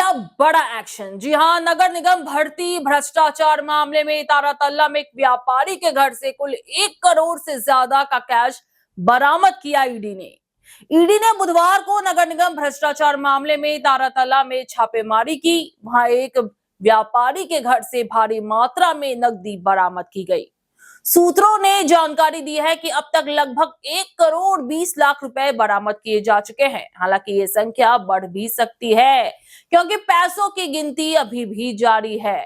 गया बड़ा एक्शन। जी हां, नगर निगम भर्ती भ्रष्टाचार मामले में तारातल्ला में एक व्यापारी के घर से कुल 1 करोड़ से ज्यादा का कैश बरामद किया ईडी ने। ईडी ने बुधवार को नगर निगम भ्रष्टाचार मामले में तारातल्ला में छापेमारी की। वहां एक व्यापारी के घर से भारी मात्रा में नकदी बरामद की गई। सूत्रों ने जानकारी दी है कि अब तक लगभग 1 करोड़ 20 लाख रुपए बरामद किए जा चुके हैं। हालांकि ये संख्या बढ़ भी सकती है क्योंकि पैसों की गिनती अभी भी जारी है।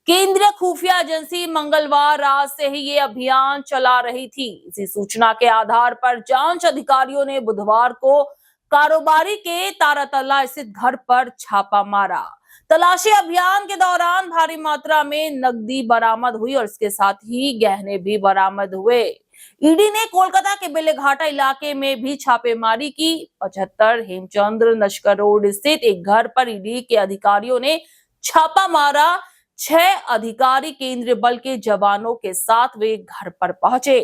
केंद्रीय खुफिया एजेंसी मंगलवार रात से ही ये अभियान चला रही थी। इसी सूचना के आधार पर जांच अधिकारियों ने बुधवार को कारोबारी के तारातल्ला स्थित घर पर छापा मारा। तलाशी अभियान के दौरान भारी मात्रा में नकदी बरामद हुई और इसके साथ ही गहने भी बरामद हुए। ईडी ने कोलकाता के बेलेघाटा इलाके में भी छापेमारी की। 75 हेमचंद्र नस्कर रोड स्थित एक घर पर ईडी के अधिकारियों ने छापा मारा। 6 अधिकारी केंद्रीय बल के जवानों के साथ वे घर पर पहुंचे।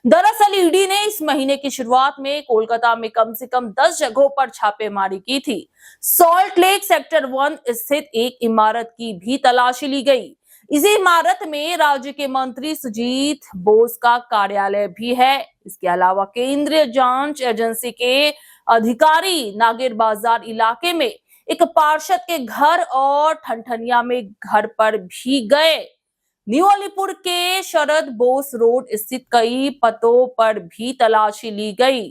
दरअसल ईडी ने इस महीने की शुरुआत में कोलकाता में कम से कम 10 जगहों पर छापेमारी की थी। सॉल्ट लेक सेक्टर 1 स्थित एक इमारत की भी तलाशी ली गई। इसी इमारत में राज्य के मंत्री सुजीत बोस का कार्यालय भी है। इसके अलावा केंद्रीय जांच एजेंसी के अधिकारी नागेर बाजार इलाके में एक पार्षद के घर और ठनठनिया में घर पर भी गए। न्यू अलीपुर के शरद बोस रोड स्थित कई पतों पर भी तलाशी ली गई।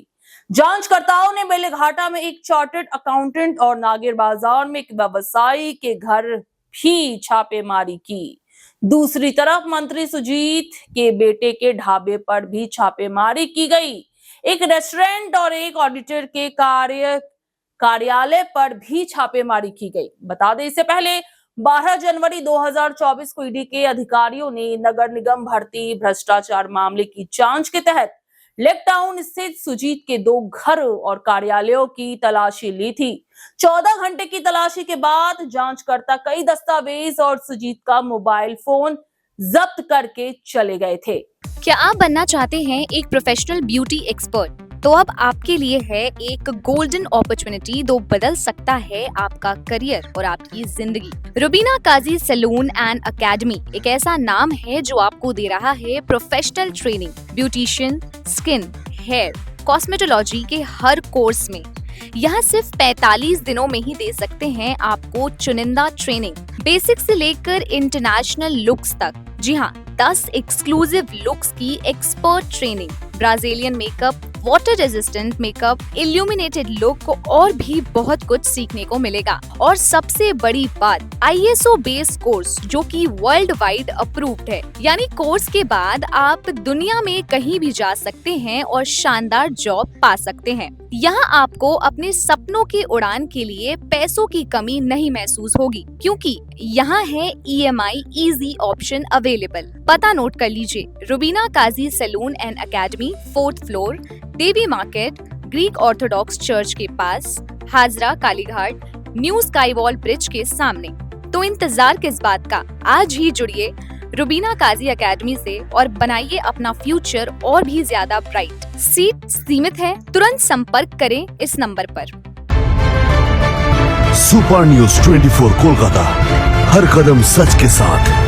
जांचकर्ताओं ने बेलेघाटा में एक चार्टर्ड अकाउंटेंट और नागेर बाजार में एक व्यवसायी के घर भी छापेमारी की। दूसरी तरफ मंत्री सुजीत के बेटे के ढाबे पर भी छापेमारी की गई। एक रेस्टोरेंट और एक ऑडिटर के कार्यालय पर भी छापेमारी की गई। बता दें, इससे पहले 12 जनवरी 2024 को ईडी के अधिकारियों ने नगर निगम भर्ती भ्रष्टाचार मामले की जांच के तहत लेक टाउन स्थित सुजीत के 2 घर और कार्यालयों की तलाशी ली थी। 14 घंटे की तलाशी के बाद जांचकर्ता कई दस्तावेज और सुजीत का मोबाइल फोन जब्त करके चले गए थे। क्या आप बनना चाहते हैं एक प्रोफेशनल ब्यूटी एक्सपर्ट? तो अब आपके लिए है एक गोल्डन अपॉर्चुनिटी जो बदल सकता है आपका करियर और आपकी जिंदगी। Rubina Kazi salon and academy एक ऐसा नाम है जो आपको दे रहा है professional training, beautician, skin, hair, cosmetology के हर कोर्स में। यहाँ सिर्फ 45 दिनों में ही दे सकते हैं आपको चुनिंदा ट्रेनिंग, बेसिक से लेकर इंटरनेशनल लुक्स तक। जी हाँ, 10 एक्सक्लूसिव लुक्स की expert training, Brazilian makeup, water resistant makeup, illuminated look और भी बहुत कुछ सीखने को मिलेगा। और सबसे बड़ी बात, ISO बेस्ड कोर्स जो कि वर्ल्ड वाइड अप्रूव्ड है। यानी कोर्स के बाद आप दुनिया में कहीं भी जा सकते हैं और शानदार जॉब पा सकते हैं। यहाँ आपको अपने सपनों की उड़ान के लिए पैसों की कमी नहीं महसूस होगी, क्योंकि यहाँ है EMI इजी ऑप्शन अवेलेबल। पता नोट कर लीजिए, Rubina Kazi salon and academy, 4th floor, Devi market, Greek orthodox church के पास, Hazra Kalighat, new sky wall bridge के सामने। तो इंतजार किस बात का, आज ही जुड़िए रुबीना काजी एकेडमी से और बनाइए अपना फ्यूचर और भी ज्यादा ब्राइट। सीट सीमित है, तुरंत संपर्क करें इस नंबर पर। सुपर न्यूज 24 कोलकाता, हर कदम सच के साथ।